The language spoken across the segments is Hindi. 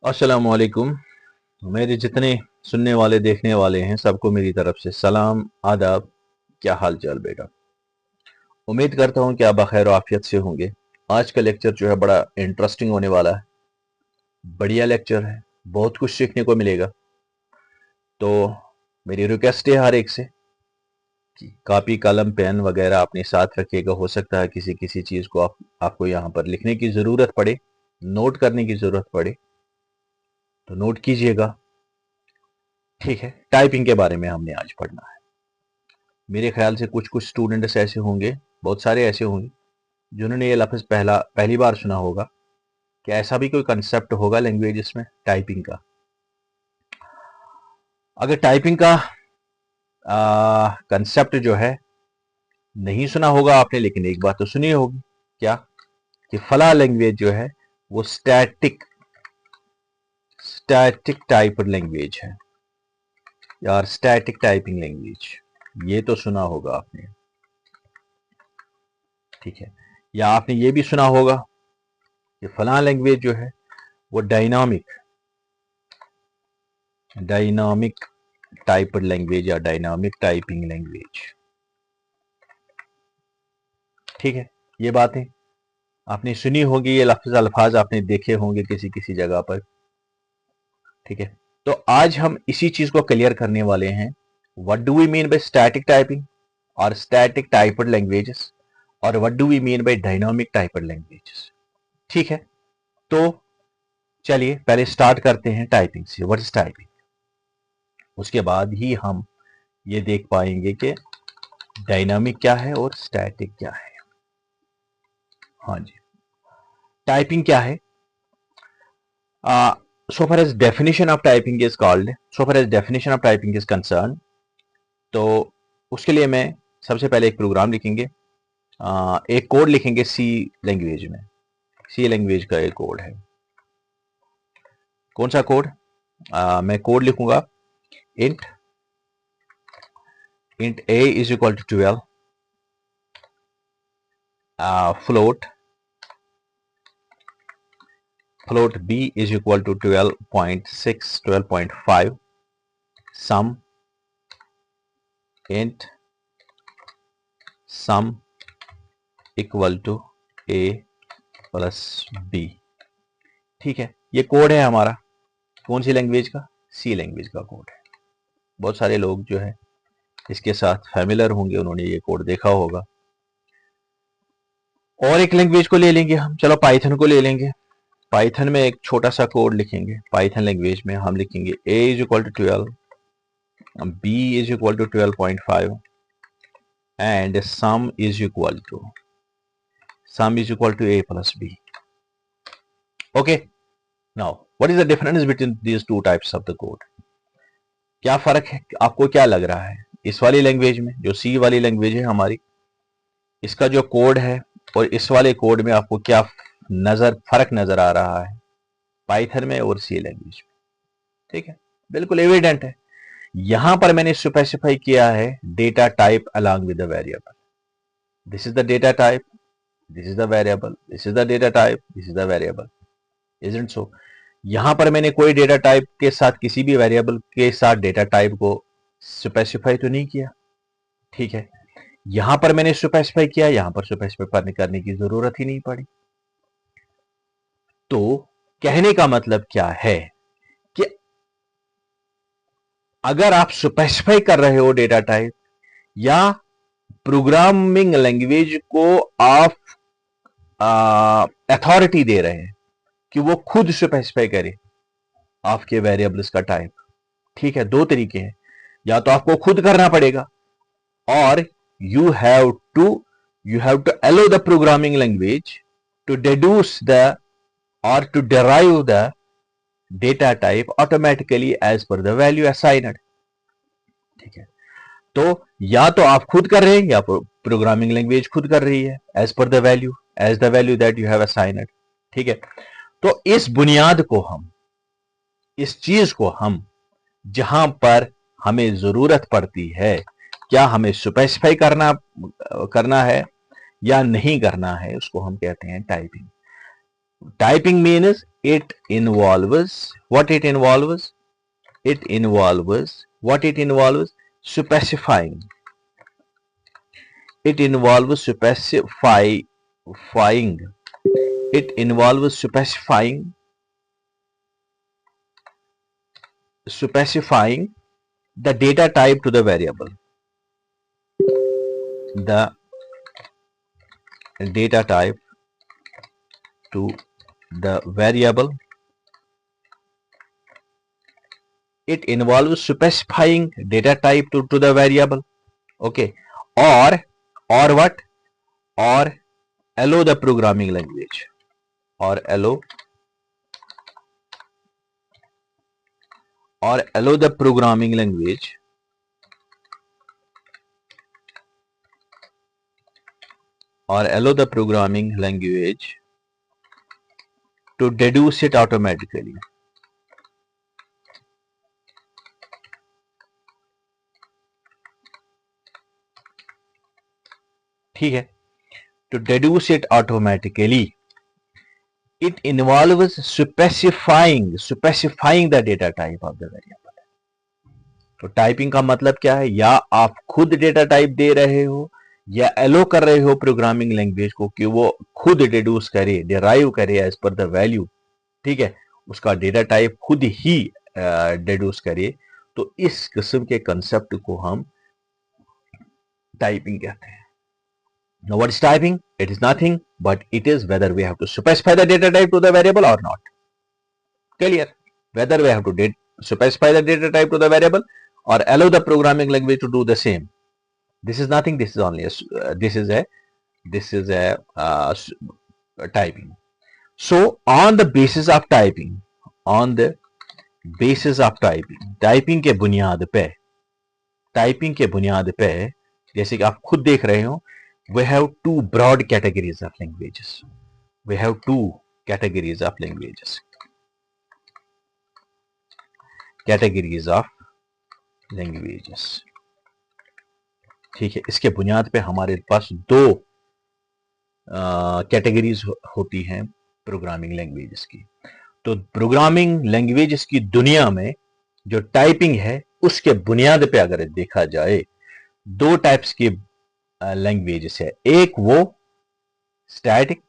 अस्सलाम वालेकुम। मेरे जितने सुनने वाले देखने वाले हैं सबको मेरी तरफ से सलाम आदाब। क्या हाल चाल बेटा। उम्मीद करता हूँ कि आप बखैर आफियत से होंगे। आज का लेक्चर जो है बड़ा इंटरेस्टिंग होने वाला है। बढ़िया लेक्चर है, बहुत कुछ सीखने को मिलेगा। तो मेरी रिक्वेस्ट है हर एक से कि कॉपी कलम पेन वगैरह अपने साथ रखिएगा। हो सकता है किसी किसी चीज़ को आपको यहाँ पर लिखने की ज़रूरत पड़े, नोट करने की ज़रूरत पड़े तो नोट कीजिएगा। ठीक है, टाइपिंग के बारे में हमने आज पढ़ना है। मेरे ख्याल से कुछ कुछ स्टूडेंट्स ऐसे होंगे, बहुत सारे ऐसे होंगे जिन्होंने ये लफ्ज़ पहली बार सुना होगा कि ऐसा भी कोई कंसेप्ट होगा लैंग्वेजेस में टाइपिंग का। अगर टाइपिंग का कंसेप्ट जो है नहीं सुना होगा आपने, लेकिन एक बात तो सुनी होगी। क्या? कि फला लैंग्वेज जो है वो स्टैटिक टाइप लैंग्वेज है यार, स्टैटिक टाइपिंग लैंग्वेज, ये तो सुना होगा आपने। ठीक है, या आपने ये भी सुना होगा कि फला लैंग्वेज जो है वो डायनामिक टाइप लैंग्वेज या डायनामिक टाइपिंग लैंग्वेज। ठीक है, ये बातें आपने सुनी होगी, ये अल्फाज आपने देखे होंगे किसी किसी जगह पर। ठीक है, तो आज हम इसी चीज को क्लियर करने वाले हैं। What do we mean by static typing और स्टैटिक टाइप्ड लैंग्वेजेस, और what do we mean by dynamic typed languages. ठीक है, तो चलिए पहले स्टार्ट करते हैं टाइपिंग से। व्हाट इज टाइपिंग, उसके बाद ही हम ये देख पाएंगे कि डायनामिक क्या है और स्टैटिक क्या है। हाँ जी, टाइपिंग क्या है? So far as definition of typing is called, so far as definition of typing is concerned, तो उसके लिए मैं सबसे पहले एक प्रोग्राम लिखेंगे, एक कोड लिखेंगे सी लैंग्वेज में। सी लैंग्वेज का एक कोड है। कौन सा कोड? मैं कोड लिखूंगा int a is equal to 12, float b is equal to 12.6 12.5, sum int sum equal to a plus b। ठीक है, ये कोड है हमारा। कौन सी लैंग्वेज का? सी लैंग्वेज का कोड है। बहुत सारे लोग जो है इसके साथ फैमिलियर होंगे, उन्होंने ये कोड देखा होगा। और एक लैंग्वेज को ले लेंगे हम, चलो पाइथन को ले लेंगे। पाइथन में एक छोटा सा कोड लिखेंगे। पाइथन लैंग्वेज में हम लिखेंगे a is equal to 12, b is equal to 12.5 and sum is equal to a plus b। Okay, now what is the difference between these two types of the code? क्या फर्क है, आपको क्या लग रहा है इस वाली लैंग्वेज में, जो सी वाली लैंग्वेज है हमारी, इसका जो कोड है और इस वाले कोड में आपको क्या फर्क नजर आ रहा है पाइथन में और सी लैंग्वेज में? ठीक है, बिल्कुल एविडेंट है। यहां पर मैंने स्पेसिफाई किया है data type along with the variable. This is the data type, this is the variable, this is the data type, this is the variable. Isn't so? यहां पर मैंने कोई डेटा टाइप के साथ, किसी भी वेरिएबल के साथ डेटा टाइप को स्पेसिफाई तो नहीं किया। ठीक है, यहां पर मैंने स्पेसिफाई किया, यहां पर स्पेसिफाई करने की जरूरत ही नहीं पड़ी। तो कहने का मतलब क्या है कि अगर आप स्पेसिफाई कर रहे हो डेटा टाइप, या प्रोग्रामिंग लैंग्वेज को आप अथॉरिटी दे रहे हैं कि वो खुद स्पेसिफाई करे आपके वेरिएबल्स का टाइप। ठीक है, दो तरीके हैं, या तो आपको खुद करना पड़ेगा, और you have to allow the programming language to deduce the or to derive the data type automatically as per the value assigned। ठीक है, तो या तो आप खुद कर रहे हैं या प्रोग्रामिंग लैंग्वेज खुद कर रही है as per the value that you have assigned. ठीक है, तो इस बुनियाद को हम, इस चीज को हम, जहां पर हमें जरूरत पड़ती है, क्या हमें स्पेसिफाई करना है या नहीं करना है, उसको हम कहते हैं typing. Typing means It involves what it involves? It involves what it involves? Specifying. It involves specifying. It involves specifying the data type to the variable. The data type to the variable. It involves specifying data type to the variable. Okay. Or what? Or allow the programming language. Or allow the programming language to deduce it automatically. ठीक है, to deduce it automatically. It involves specifying the data type of the variable. तो टाइपिंग का मतलब क्या है? या आप खुद डेटा टाइप दे रहे हो या एलो कर रहे हो प्रोग्रामिंग लैंग्वेज को कि वो खुद डिड्यूस करे, डिराइव करे एज पर द वैल्यू, ठीक है, उसका डेटा टाइप खुद ही डिड्यूस करे। तो इस किस्म के कंसेप्ट को हम टाइपिंग कहते हैं। Now what is typing? It is nothing but it is whether we have to specify the data type to the variable or not. Clear? Whether we have to specify the data type to the variable or allow the programming language to do the same. This is nothing. This is only typing. So on the basis of typing, typing के बुनियाद पे जैसे कि आप खुद देख रहे हो, we have two broad categories of languages. ठीक है, इसके बुनियाद पे हमारे पास दो कैटेगरीज होती हैं प्रोग्रामिंग लैंग्वेजेस की। तो प्रोग्रामिंग लैंग्वेजेस की दुनिया में जो टाइपिंग है उसके बुनियाद पे अगर देखा जाए, दो टाइप्स की लैंग्वेजेस है। एक वो स्टैटिक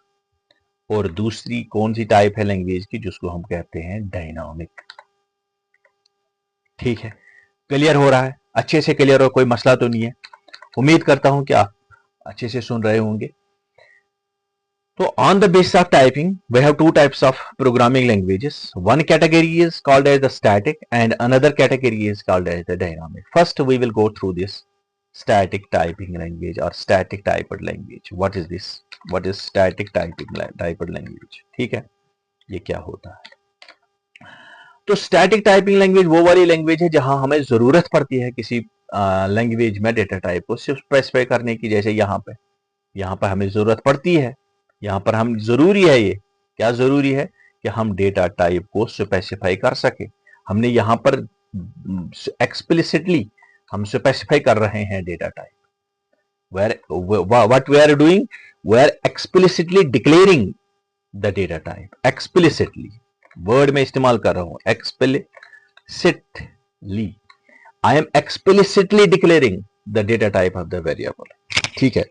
और दूसरी कौन सी टाइप है लैंग्वेज की, जिसको हम कहते हैं डायनामिक। ठीक है, क्लियर हो रहा है? अच्छे से क्लियर हो, कोई मसला तो नहीं है। उम्मीद करता हूं कि आप अच्छे से सुन रहे होंगे। तो on the basis of typing we have two types of programming languages. One category is called as the static and another category is called as the dynamic. First we will go through this static typing language or static typed language. What is this? What is static typed language? ठीक है, ये क्या होता है? तो स्टैटिक टाइपिंग लैंग्वेज वो वाली लैंग्वेज है जहां हमें जरूरत पड़ती है किसी लैंग्वेज में डेटा टाइप को स्पेसिफाई करने की। जैसे यहाँ पे हमें जरूरत पड़ती है, यहाँ पर हम जरूरी है, ये क्या जरूरी है कि हम डेटा टाइप को स्पेसिफाई कर सके। हमने यहाँ पर एक्सप्लिसिटली हम स्पेसिफाई कर रहे हैं data type. What we are doing, we are explicitly declaring the data type. Explicitly word में इस्तेमाल कर रहा हूं, explicitly, I am explicitly declaring the data type of the variable. ठीक है,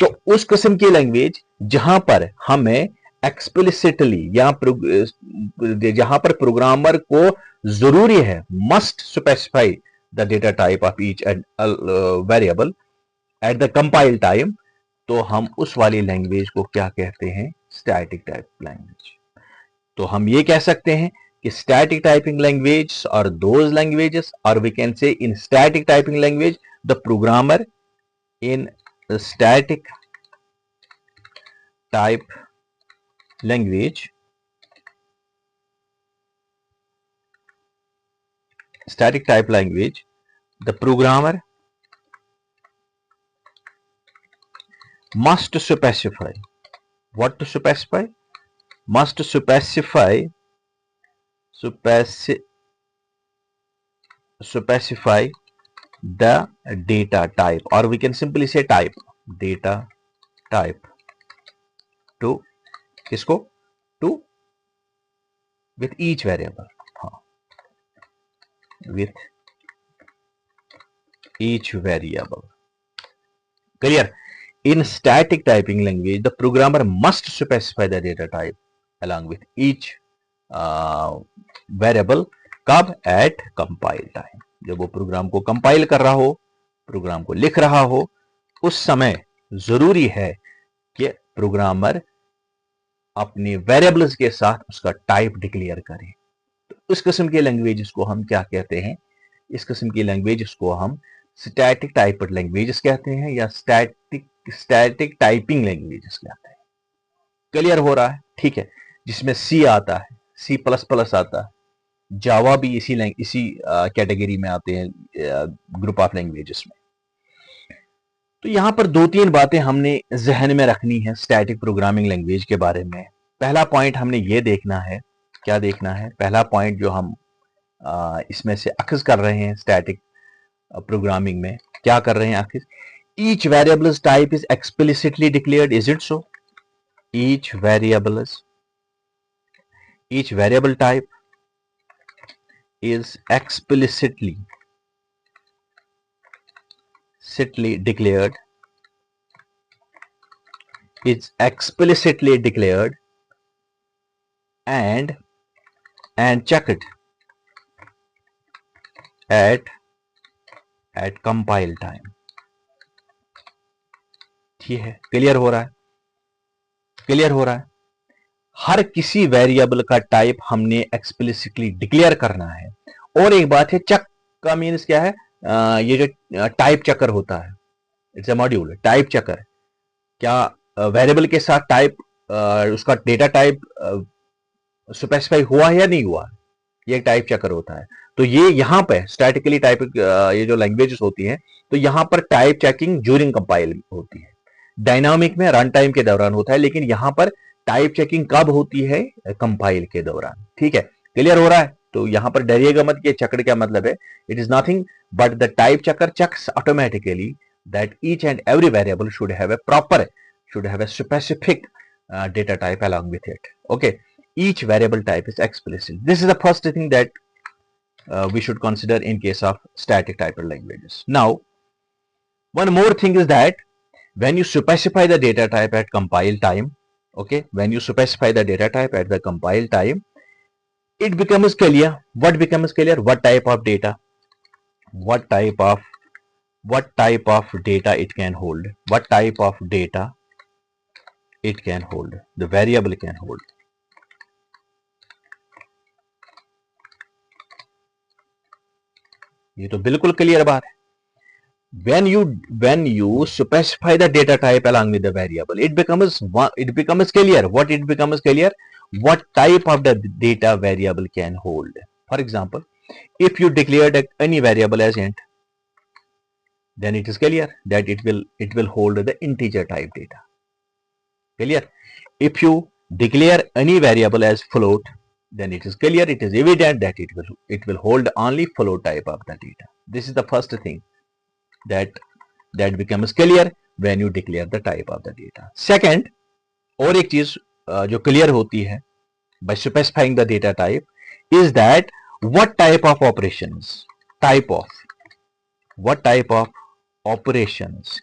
तो उस किस्म की लैंग्वेज जहां पर हमें एक्सप्लिसिटली जहां पर प्रोग्रामर को जरूरी है, must specify the data type of each variable at the compile time, तो हम उस वाली लैंग्वेज को क्या कहते हैं? Static type language. तो हम ये कह सकते हैं कि स्टैटिक टाइपिंग लैंग्वेज और दोज लैंग्वेजेस, और we can say in static typing language the programmer in static type language, the programmer must specify. What to specify? Must specify the data type, or we can simply say type, data type to किसको? To with each variable. हाँ, with each variable. Clear? In static typing language, the programmer must specify the data type along with each variable. कब? At compile time. जब वो प्रोग्राम को कंपाइल कर रहा हो, प्रोग्राम को लिख रहा हो, उस समय जरूरी है कि प्रोग्रामर अपने वेरिएबल्स के साथ उसका टाइप डिक्लेयर करे. तो उस किस्म की लैंग्वेजेस को हम क्या कहते हैं? इस किस्म की लैंग्वेजेस को हम स्टैटिक टाइप्ड लैंग्वेजेस कहते हैं या स्टैटिक टाइपिंग लैंग्वेजेस कहते हैं. क्लियर हो रहा है? ठीक है. जिसमें सी आता है, सी प्लस प्लस आता है, जावा भी इसी कैटेगरी में आते हैं, ग्रुप ऑफ लैंग्वेजेस में. तो यहां पर दो तीन बातें हमने जहन में रखनी है स्टैटिक प्रोग्रामिंग लैंग्वेज के बारे में. पहला पॉइंट हमने ये देखना है. क्या देखना है? पहला पॉइंट जो हम इसमें से अखज कर रहे हैं स्टैटिक प्रोग्रामिंग में, क्या कर रहे हैं अखज? Each variables type is explicitly declared. Is it so? Each variable type is explicitly declared. It's explicitly declared and checked at compile time. ठीक है. क्लियर हो रहा है? क्लियर हो रहा है? हर किसी वेरिएबल का टाइप हमने एक्सप्लिसिटली डिक्लेयर करना है. और एक बात है, चेक का मीन्स क्या है? ये जो टाइप चेकर होता है, it's a module. Type checker क्या वेरिएबल के साथ टाइप, उसका डेटा टाइप स्पेसिफाई हुआ है या नहीं हुआ? ये एक टाइप चेकर होता है. तो ये यहां पे स्टैटिकली टाइप, ये जो लैंग्वेजेस होती हैं, तो यहां पर टाइप चेकिंग ड्यूरिंग कंपाइल होती है. डायनामिक में रन टाइम के दौरान होता है, लेकिन यहां पर टाइप चेकिंग कब होती है? कंपाइल के दौरान. ठीक है. क्लियर हो रहा है? तो यहां पर डरिएगा मत कि चेकर क्या मतलब है. It is nothing but the type checker checks automatically that each and every variable should have a specific data type along with it. Okay. Each variable type is explicit. This is the first thing that we should consider in case of static typed languages. Now, one more thing is that when you specify the data type at compile time, okay, when you specify the data type at the compile time, it becomes clear. What becomes clear? What type of data, what type of data it can hold, what type of data it can hold, the variable can hold. ये तो बिल्कुल क्लियर बात है. when you specify the data type along with the variable, it becomes clear. What it becomes clear? What type of the data variable can hold. For example, if you declared any variable as int, then it is clear that it will hold the integer type data. Clear? If you declare any variable as float, then it is clear, it is evident that it will hold only float type of the data. This is the first thing that becomes clear when you declare the type of the data. Second, और एक चीज जो क्लियर होती है by specifying the data type is that what type of operations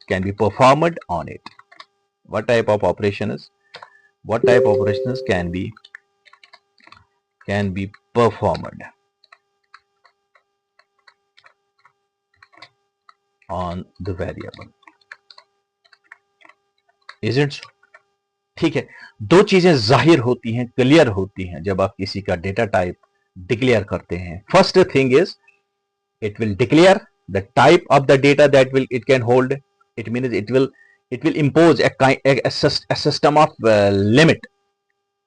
can be performed on it. What type of operations can be performed on the variable. Isn't so? ठीक है. दो चीजें जाहिर होती हैं, क्लियर होती हैं जब आप किसी का डेटा टाइप डिक्लेयर करते हैं. First thing is it will declare the type of the data that it can hold. It means it will impose a system of limit.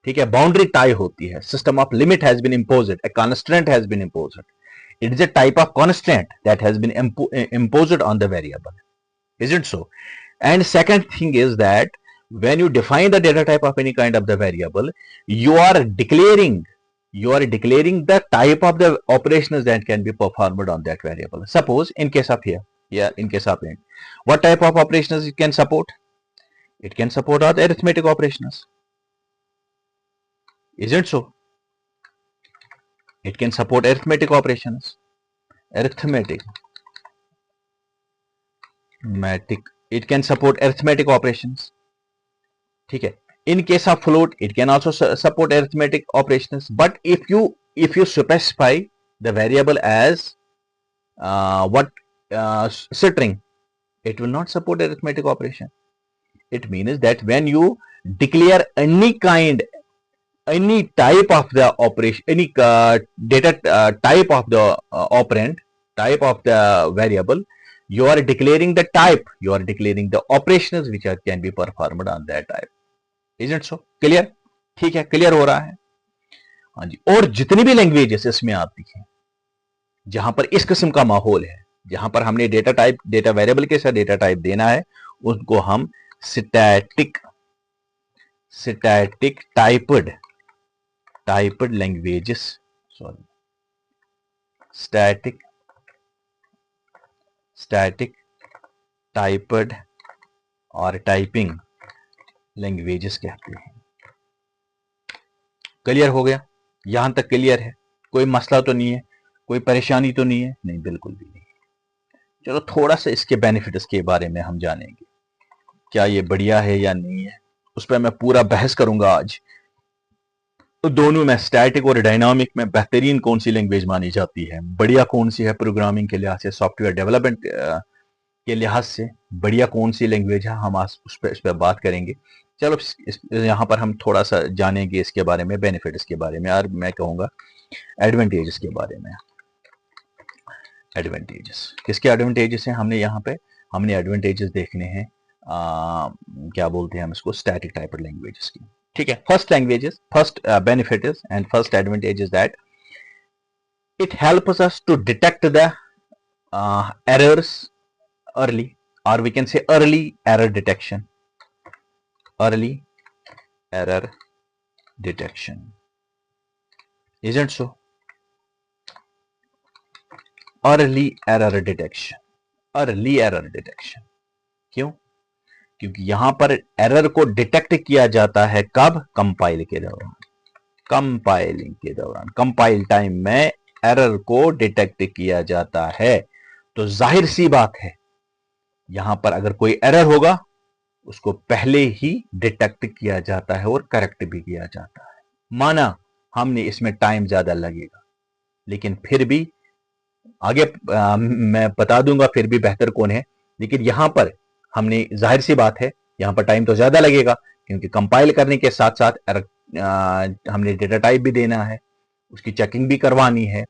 ठीक है. बाउंड्री टाई होती है. System of limit has been imposed. A constraint has been imposed. It is a type of constraint that has been imposed on the variable. Isn't so? And second thing is that when you define the data type of any kind of the variable, you are declaring the type of the operations that can be performed on that variable. Suppose in case of in case of int, what type of operations it can support? It can support all the arithmetic operations. Isn't so? It can support arithmetic operations. Arithmetic. It can support arithmetic operations. ठीक है. In case of float, it can also support arithmetic operations. But if you specify the variable as string, it will not support arithmetic operation. It means that when you declare any type of the operation, any data type of the operand, type of the variable, you are declaring the type, you are declaring the operations which can be performed on that type. Isn't so? Clear? ठीक है, क्लियर हो रहा है. हाँ जी. और जितनी भी लैंग्वेजेस इसमें आती हैं जहां पर इस किस्म का माहौल है, जहां पर हमने डेटा वेरिएबल के साथ डेटा टाइप देना है, उनको हम static typed languages, sorry, static typed और टाइपिंग लैंग्वेजेस कहते हैं. क्लियर हो गया? यहां तक क्लियर है? कोई मसला तो नहीं है? कोई परेशानी तो नहीं है? नहीं, बिल्कुल भी नहीं. चलो थोड़ा सा इसके बेनिफिट्स के बारे में हम जानेंगे. क्या ये बढ़िया है या नहीं है, उस पर मैं पूरा बहस करूंगा आज. तो दोनों में, स्टैटिक और डायनामिक में बेहतरीन कौन सी लैंग्वेज मानी जाती है, बढ़िया कौन सी है प्रोग्रामिंग के लिहाज से, सॉफ्टवेयर डेवलपमेंट के लिहाज से बढ़िया कौन सी लैंग्वेज है, हम आज इस पर बात करेंगे. चलो यहाँ पर हम थोड़ा सा जानेंगे इसके बारे में, बेनिफिट्स के बारे में, और मैं कहूँगा एडवांटेजेस के बारे में. एडवांटेजेस, किसके एडवांटेजेस हैं? हमने एडवांटेजेस देखने हैं, क्या बोलते हैं हम इसको, स्टैटिक टाइप्ड लैंग्वेजेस की. ठीक है. First benefit is and first advantage is that it helps us to detect the errors early, or we can say early error detection. Isn't so? early error detection. क्यों? क्योंकि यहां पर एरर को डिटेक्ट किया जाता है कब? कंपाइलिंग के दौरान, कंपाइल टाइम में एरर को डिटेक्ट किया जाता है. तो जाहिर सी बात है, यहां पर अगर कोई एरर होगा उसको पहले ही डिटेक्ट किया जाता है और करेक्ट भी किया जाता है. माना हमने इसमें टाइम ज्यादा लगेगा, लेकिन फिर भी आगे मैं बता दूंगा फिर भी बेहतर कौन है, लेकिन यहां पर हमने, जाहिर सी बात है, यहां पर टाइम तो ज्यादा लगेगा, क्योंकि कंपाइल करने के साथ साथ हमने डेटा टाइप भी देना है, उसकी चेकिंग भी करवानी है,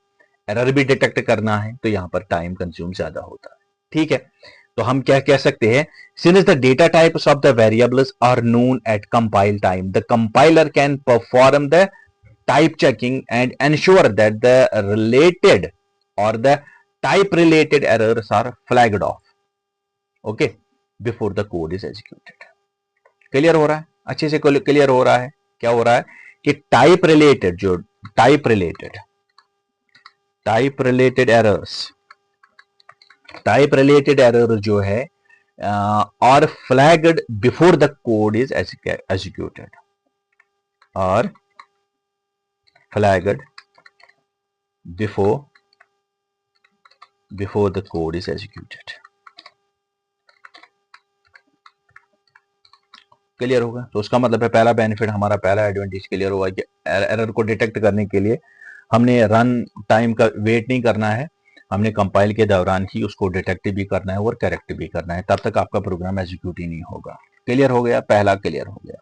एरर भी डिटेक्ट करना है, तो यहां पर टाइम कंज्यूम ज्यादा होता है. ठीक है. तो हम क्या कह सकते हैं, since the data types of the variables are known at compile time, the compiler can perform the type checking and ensure that the related or the type related errors are flagged off, okay, before the code is executed. Clear हो रहा है? अच्छे से क्लियर हो रहा है? क्या हो रहा है कि टाइप रिलेटेड एरर जो है और flagged before the code is executed, और flagged before the code is executed. Clear होगा? तो उसका मतलब है पहला बेनिफिट हमारा, पहला एडवांटेज क्लियर हुआ कि एरर को डिटेक्ट करने के लिए हमने रन टाइम का वेट नहीं करना है, हमने कंपाइल के दौरान ही उसको डिटेक्ट भी करना है और करेक्ट भी करना है, तब तक आपका प्रोग्राम एग्जीक्यूट ही नहीं होगा. क्लियर हो गया? पहला क्लियर हो गया.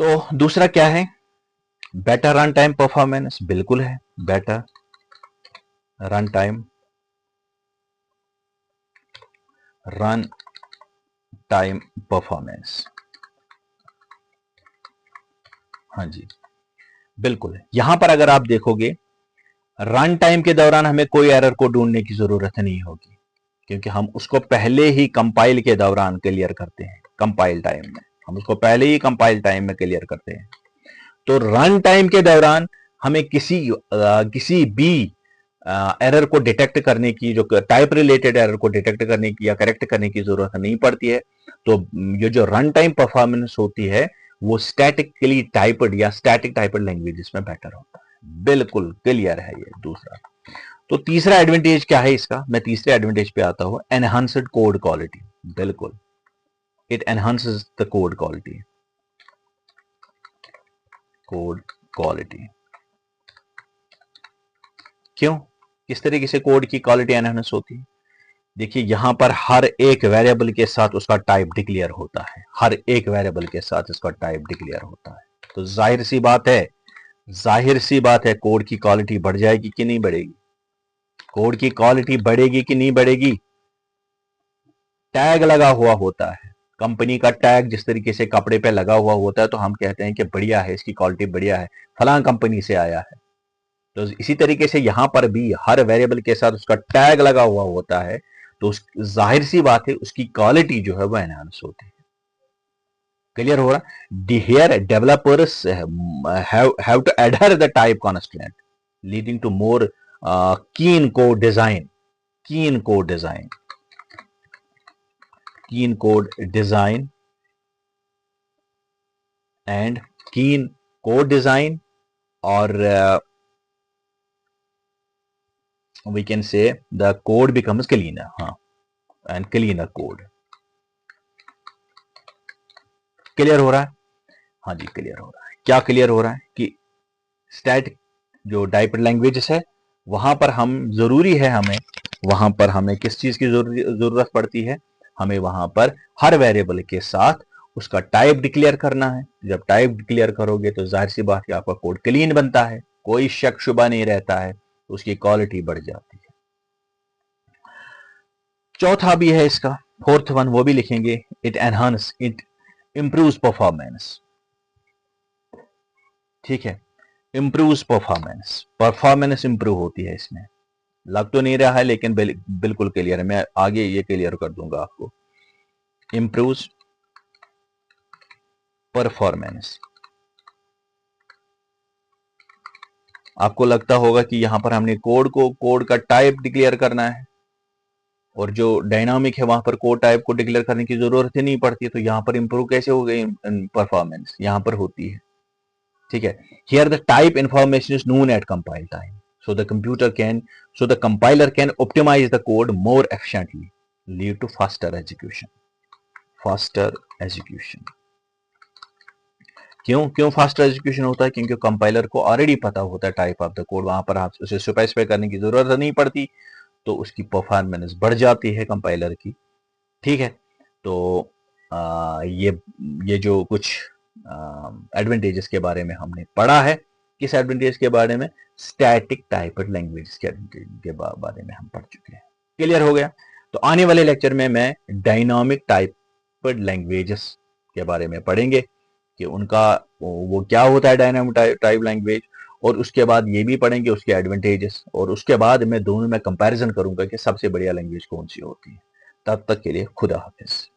तो दूसरा क्या है? Better run time performance. बिल्कुल है, बेटर रन टाइम परफॉर्मेंस. हाँ जी, बिल्कुल है. यहां पर अगर आप देखोगे, रन टाइम के दौरान हमें कोई एरर को ढूंढने की जरूरत नहीं होगी, क्योंकि हम उसको पहले ही कंपाइल के दौरान क्लियर करते हैं. कंपाइल टाइम में हम उसको पहले ही कंपाइल टाइम में क्लियर करते हैं. तो रन टाइम के दौरान हमें किसी भी एरर को डिटेक्ट करने की, जो टाइप रिलेटेड एरर को डिटेक्ट करने की या करेक्ट करने की जरूरत नहीं पड़ती है. तो ये जो रन टाइम परफॉर्मेंस होती है वो स्टैटिकली टाइप्ड या स्टैटिक टाइप्ड लैंग्वेजेस में बेटर होता है. बिल्कुल क्लियर है ये दूसरा। तो तीसरा एडवांटेज क्या है इसका, मैं तीसरे एडवांटेज पे आता हूं, एनहांस्ड कोड क्वालिटी। बिल्कुल, it enhances the code quality. Code quality क्यों, किस तरीके से कोड की क्वालिटी एनहांस होती है? देखिए यहां पर हर एक वेरिएबल के साथ उसका टाइप डिक्लेयर होता है, हर एक वेरिएबल के साथ इसका टाइप डिक्लेयर होता है। तो जाहिर सी बात है, जाहिर सी बात है कोड की क्वालिटी बढ़ जाएगी कि नहीं बढ़ेगी? कोड की क्वालिटी बढ़ेगी कि नहीं बढ़ेगी? टैग लगा हुआ होता है, कंपनी का टैग जिस तरीके से कपड़े पे लगा हुआ होता है तो हम कहते हैं कि बढ़िया है, इसकी क्वालिटी बढ़िया है, फलां कंपनी से आया है। तो इसी तरीके से यहां पर भी हर वेरिएबल के साथ उसका टैग लगा हुआ होता है, तो जाहिर सी बात है उसकी क्वालिटी जो है वो एनहांस होती है। क्लियर हो रहा है? Here developers have to adhere the type constant leading to more keen code design. Keen code design, keen code design and keen code design, और we can say the code becomes cleaner, हाँ, and cleaner code। क्लियर हो रहा है? हाँ जी क्लियर हो रहा है। क्या क्लियर हो रहा है कि स्टैटिक जो टाइप्ड लैंग्वेजेस है वहां पर हम जरूरी है, हमें वहां पर हमें किस चीज की जरूरत पड़ती है? हमें वहां पर हर वेरिएबल के साथ उसका टाइप डिक्लेयर करना है। जब टाइप डिक्लेयर करोगे तो जाहिर सी बात है आपका कोड क्लीन बनता है, कोई शक शुबा नहीं रहता है, उसकी क्वालिटी बढ़ जाती है। चौथा भी है इसका, फोर्थ वन, वो भी लिखेंगे, it enhance, it improves performance. ठीक है, इंप्रूव्स परफॉर्मेंस, परफॉर्मेंस इंप्रूव होती है इसमें। लग तो नहीं रहा है लेकिन बिल्कुल क्लियर है, मैं आगे ये क्लियर कर दूंगा आपको। Improves performance. आपको लगता होगा कि यहां पर हमने कोड का टाइप डिक्लेयर करना है, और जो डायनामिक है वहां पर कोड टाइप को डिक्लेयर करने की जरूरत ही नहीं पड़ती, तो यहां पर इंप्रूव कैसे हो गई परफॉर्मेंस? यहां पर होती है। ठीक है, here the type information is known at compile time, so the computer can so the compiler can optimize the code more efficiently, lead to faster execution। faster execution क्यों क्यों फास्टर एग्जीक्यूशन होता है? क्योंकि कंपाइलर को ऑलरेडी पता होता है टाइप ऑफ द कोड, वहां पर आप उसे स्पेसिफाई करने की जरूरत नहीं पड़ती, तो उसकी परफॉर्मेंस बढ़ जाती है कंपाइलर की। ठीक है, तो ये जो कुछ एडवांटेजेस के बारे में हमने पढ़ा है, किस एडवांटेज के बारे में? स्टैटिक टाइप्ड लैंग्वेज के एडवांटेज के बारे में हम पढ़ चुके हैं। क्लियर हो गया? तो आने वाले लेक्चर में मैं डायनामिक टाइप्ड लैंग्वेजेस के बारे में पढ़ेंगे कि उनका वो क्या होता है डायनामिक टाइप लैंग्वेज, और उसके बाद ये भी पढ़ेंगे उसके एडवांटेजेस, और उसके बाद मैं दोनों में कंपैरिजन करूंगा कि सबसे बढ़िया लैंग्वेज कौन सी होती है। तब तक के लिए खुदा हाफिज।